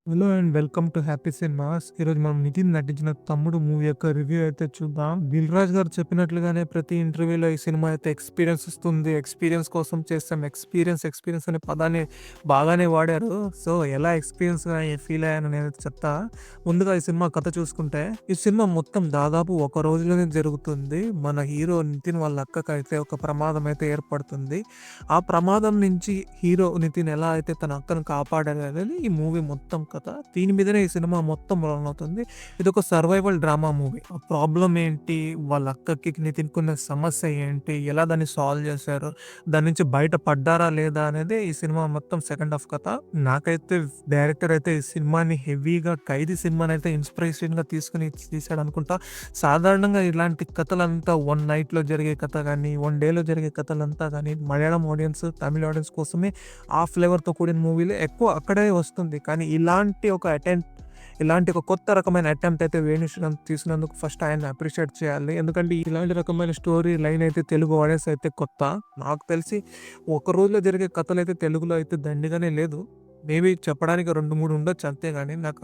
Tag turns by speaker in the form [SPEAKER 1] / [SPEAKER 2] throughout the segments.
[SPEAKER 1] Hello and welcome to happy cinemas. ఈరోజు మనం నితిన్ నటించిన 'తమ్ముడు' మూవీ యొక్క రివ్యూ అయితే చూద్దాం. దిల్ రాజు గారు చెప్పినట్లుగానే ప్రతి ఇంటర్వ్యూలో ఈ సినిమా అయితే ఎక్స్‌పీరియన్స్ ఇస్తుంది. ఎక్స్‌పీరియన్స్ కోసం చేసాం. ఎక్స్‌పీరియన్స్ అనే పదాన్ని బాగానే వాడారు. సో, ఎలా ఎక్స్‌పీరియన్స్‌గా ఫీల్ అయ్యానో నేనైతే చెప్తా. ముందుగా ఈ సినిమా కథ చూసుకుంటే, ఈ సినిమా మొత్తం దాదాపు ఒక రోజులోనే జరుగుతుంది. మన హీరో నితిన్ వాళ్ళ అక్కకైతే ఒక ప్రమాదం అయితే ఏర్పడుతుంది. ఆ ప్రమాదం నుంచి హీరో నితిన్ ఎలా అయితే తన అక్కను కాపాడాడనేది ఈ మూవీ మొత్తం కథ. దీని మీదనే ఈ సినిమా మొత్తం రన్ అవుతుంది. ఇదొక సర్వైవల్ డ్రామా మూవీ. ఆ ప్రాబ్లమ్ ఏంటి? వాళ్ళ అక్కకి నితిన్‌కున్న సమస్య ఏంటి? ఎలా దాన్ని సాల్వ్ చేశారు? దాని నుంచి బయట పడ్డారా లేదా? అనేది ఈ సినిమా మొత్తం సెకండ్ హాఫ్ కథ. నాకైతే డైరెక్టర్ అయితే ఈ సినిమాని హెవీగా 'ఖైదీ' సినిమానైతే ఇన్స్పిరేషన్‌గా తీసుకొని తీశాడనుకుంటా. సాధారణంగా ఇలాంటి కథలంతా వన్ నైట్‌లో జరిగే కథ గానీ, వన్ డేలో జరిగే కథలంతా గానీ, మలయాళం ఆడియన్స్, తమిళ్ ఆడియన్స్ కోసమే ఆ ఫ్లేవర్‌తో కూడిన మూవీలే ఎక్కువ అక్కడే వస్తుంది. కానీ ఇలాంటి ఒక కొత్త రకమైన అటెంప్ట్ అయితే వేణు శ్రీరామ్ తీసినందుకు ఫస్ట్ ఆయన్ని అప్రిషియేట్ చేయాలి. ఎందుకంటే ఇలాంటి రకమైన స్టోరీ లైన్ అయితే తెలుగు ఆడియన్స్ అయితే కొత్త. నాకు తెలిసి ఒక రోజులో జరిగే కథలైతే తెలుగులో అయితే దండిగానే లేదు. మేబీ చెప్పడానికి 2, 3 ఉండొచ్చు అంతే గాని నాకు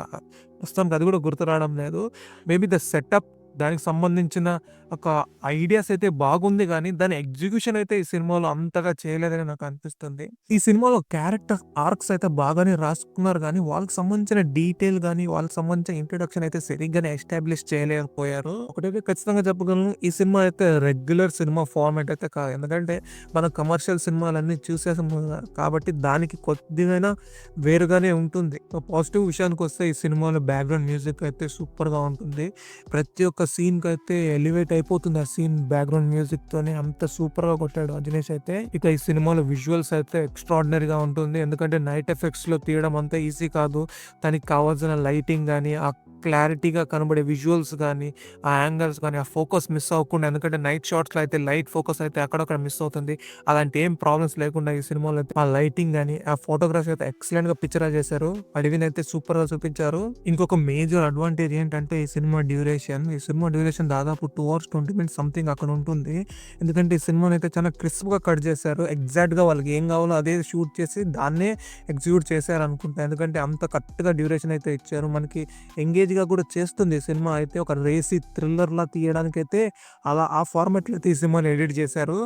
[SPEAKER 1] ప్రస్తుతానికి అది కూడా గుర్తు రావడం లేదు. మేబీ ద సెటప్ దానికి సంబంధించిన ఒక ఐడియాస్ అయితే బాగుంది గానీ, దాని ఎగ్జిక్యూషన్ అయితే ఈ సినిమాలో అంతగా చేయలేదని నాకు అనిపిస్తుంది. ఈ సినిమాలో క్యారెక్టర్ ఆర్క్స్ అయితే బాగానే రాసుకున్నారు గానీ, వాళ్ళకి సంబంధించిన డీటెయిల్ గానీ, వాళ్ళకి సంబంధించిన ఇంట్రొడక్షన్ అయితే సరిగ్గానే ఎస్టాబ్లిష్ చేయలేకపోయారు. ఒకటైతే ఖచ్చితంగా చెప్పగలను, ఈ సినిమా అయితే రెగ్యులర్ సినిమా ఫార్మాట్ అయితే కాదు. ఎందుకంటే మనం కమర్షియల్ సినిమాలన్నీ చూసేసాము కాబట్టి దానికి కొద్దిగైనా వేరుగానే ఉంటుంది. పాజిటివ్ విషయానికొస్తే ఈ సినిమాలో బ్యాక్‌గ్రౌండ్ మ్యూజిక్ అయితే సూపర్‌గా ఉంటుంది. ప్రతి ఒక్క సీన్‌కైతే ఎలివేట్ అయిపోతుంది. ఆ సీన్ బ్యాక్‌గ్రౌండ్ మ్యూజిక్‌తోని అంత సూపర్‌గా కొట్టాడు అజనీష్ అయితే. ఇక ఈ సినిమాలో విజువల్స్ అయితే ఎక్స్‌ట్రార్డినరీగా ఉంటుంది. ఎందుకంటే నైట్ ఎఫెక్ట్స్‌లో తీయడం అంత ఈజీ కాదు. దానికి కావాల్సిన లైటింగ్ గాని, ఆ క్లారిటీగా కనబడే విజువల్స్ గాని, ఆ యాంగిల్స్ గాని, ఆ ఫోకస్ మిస్ అవ్వకుండా, ఎందుకంటే నైట్ షాట్స్‌లో అయితే లైట్ ఫోకస్ అయితే అక్కడక్కడ మిస్ అవుతుంది. అలాంటి ఏం ప్రాబ్లమ్స్ లేకుండా ఈ సినిమాలో అయితే ఆ లైటింగ్ గాని, ఆ ఫోటోగ్రఫీ అయితే ఎక్సలెంట్‌గా పిక్చరైజ్ చేశారు. అడవినైతే సూపర్‌గా చూపించారు. ఇంకొక మేజర్ అడ్వాంటేజ్ ఏంటంటే ఈ సినిమా డ్యూరేషన్. ఈ సినిమా డ్యూరేషన్ దాదాపు 2 అవర్స్ 20 మినిట్స్ సంథింగ్ అక్కడ ఉంటుంది. ఎందుకంటే ఈ సినిమానైతే చాలా క్రిస్ప్‌గా కట్ చేశారు. ఎగ్జాక్ట్‌గా వాళ్ళకి ఏం కావాలో అదే షూట్ చేసి దాన్నే ఎగ్జిక్యూట్ చేశారనుకుంటా. ఎందుకంటే అంత కరెక్ట్‌గా డ్యూరేషన్ అయితే ఇచ్చారు. మనకి ఎంగేజ్‌గా కూడా చేస్తుంది ఈ సినిమా అయితే. ఒక రేసీ థ్రిల్లర్‌లా తీయడానికైతే అలా ఆ ఫార్మాట్‌లో అయితే ఈ సినిమాని ఎడిట్ చేశారు.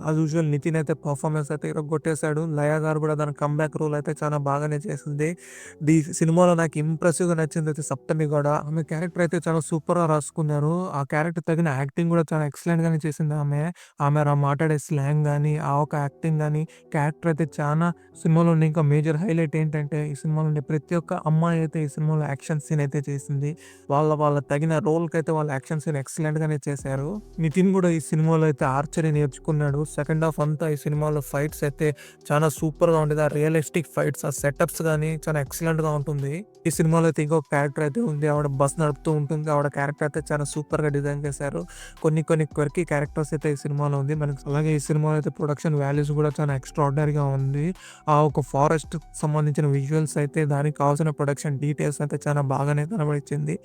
[SPEAKER 1] యాజ్ యూజువల్ నితిన్ అయితే పర్ఫార్మెన్స్ అయితే ఇరగ్గొట్టేసాడు. లయ గారు కూడా దాని కమ్‌బ్యాక్ రోల్ అయితే చాలా బాగానే చేసింది. సినిమాలో నాకు ఇంప్రెసివ్‌గా నచ్చిందయితే సప్తమి గూడ. ఆమె క్యారెక్టర్ అయితే చాలా సూపర్‌గా రాసుకున్నారు. ఆ క్యారెక్టర్ తగిన యాక్టింగ్ కూడా చాలా ఎక్సలెంట్‌గానే చేసింది ఆమె. ఆమె మాట్లాడే స్లాంగ్ గాని, ఆ ఒక యాక్టింగ్ గాని, క్యారెక్టర్ అయితే చానా సినిమాలో ఉండే ఇంకా మేజర్ హైలైట్ ఏంటంటే, ఈ సినిమాలో ఉండే ప్రతి ఒక్క అమ్మాయి అయితే ఈ సినిమాలో యాక్షన్ సీన్ అయితే చేసింది. వాళ్ళ తగిన రోల్‌కైతే వాళ్ళ యాక్షన్ సీన్ ఎక్సలెంట్‌గానే చేశారు. నితిన్ కూడా ఈ సినిమాలో అయితే ఆర్చరీ నేర్చుకున్నాడు. సెకండ్ హాఫ్ అంతా ఈ సినిమాలో ఫైట్స్ అయితే చాలా సూపర్‌గా ఉండేది. ఆ రియలిస్టిక్ ఫైట్స్, ఆ సెటప్స్ గాని చాలా ఎక్సలెంట్‌గా ఉంటుంది. ఈ సినిమాలో అయితే ఇంకొక క్యారెక్టర్ అయితే ఉంది. ఆవిడ బస్ నడుపుతూ ఉంటుంది. ఆవిడ క్యారెక్టర్ అయితే చాలా సూపర్‌గా డిజైన్ చేశారు. కొన్ని క్వర్కీ క్యారెక్టర్స్ అయితే ఈ సినిమాలో ఉంది. మనకి అలాగే ఈ సినిమాలో అయితే ప్రొడక్షన్ వాల్యూస్ కూడా చాలా ఎక్స్‌ట్రార్డినరీగా ఉంది. ఆ ఒక ఫారెస్ట్‌కి సంబంధించిన విజువల్స్ అయితే దానికి కావాల్సిన ప్రొడక్షన్ డీటెయిల్స్ అయితే చాలా బాగానే కనబడిచ్చింది.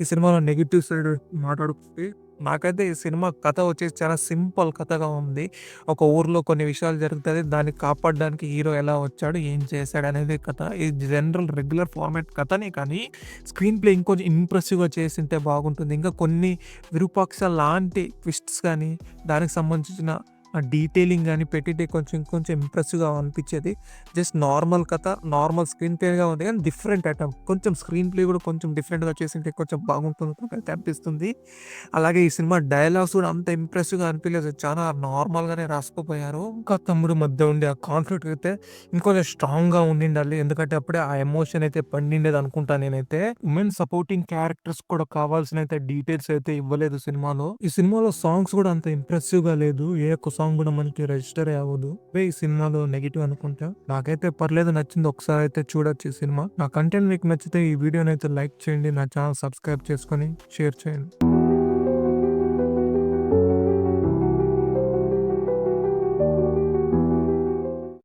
[SPEAKER 1] ఈ సినిమాలో నెగెటివ్ సైడ్ మాట్లాడుకుంటే నాకైతే ఈ సినిమా కథ వచ్చేసి చాలా సింపుల్ కథగా ఉంది. ఒక ఊర్లో కొన్ని విషయాలు జరుగుతది. దాన్ని కాపాడడానికి హీరో ఎలా వచ్చాడు? ఏం చేశాడు? అనేది కథ. ఇది జనరల్ రెగ్యులర్ ఫార్మాట్ కథనే కానీ స్క్రీన్ ప్లే ఇంకొంచెం ఇంప్రెసివ్‌గా చేసుంటే బాగుంటుంది. ఇంకా కొన్ని విరూపాక్ష లాంటి ట్విస్ట్స్ గానీ, దానికి సంబంధించిన డీటెయిలింగ్ గానీ పెట్టింటే ఇంకొంచెం ఇంప్రెసివ్‌గా అనిపిచ్చేది. జస్ట్ నార్మల్ కథ, నార్మల్ స్క్రీన్ ప్లేగా ఉంది గానీ డిఫరెంట్ అటెంప్ట్. కొంచెం స్క్రీన్ ప్లే కూడా కొంచెం డిఫరెంట్‌గా చేసుంటే కొంచెం బాగుంటుంది నాకైతే అనిపిస్తుంది. అలాగే ఈ సినిమా డైలాగ్స్ కూడా అంత ఇంప్రెసివ్‌గా అనిపియలేదు. చాలా నార్మల్‌గానే రాసుకుపోయారు. ఇంకా తమ్ముడు మధ్య ఉండే ఆ కాన్ఫ్లిక్ట్ అయితే ఇంకొంచెం స్ట్రాంగ్‌గా ఉండిండాలి. ఎందుకంటే అప్పుడే ఆ ఎమోషన్ అయితే పండిండేది అనుకుంటా నేనైతే. ఉమెన్ సపోర్టింగ్ క్యారెక్టర్స్ కూడా కావాల్సిన అయితే డీటెయిల్స్ అయితే ఇవ్వలేదు సినిమాలో. ఈ సినిమాలో సాంగ్స్ కూడా అంత ఇంప్రెసివ్‌గా లేదు. ఏ ఒక్క సాంగ్ కూడా మనకి రిజిస్టరే అవ్వదు. ఇవే ఈ సినిమాలో నెగెటివ్ అనుకుంటా. నాకైతే పర్లేదు, నచ్చింది. ఒకసారి అయితే చూడొచ్చు ఈ సినిమా. నా కంటెంట్ మీకు నచ్చితే ఈ వీడియోనైతే లైక్ చేయండి. నా ఛానల్ సబ్స్క్రైబ్ చేసుకొని షేర్ చేయండి.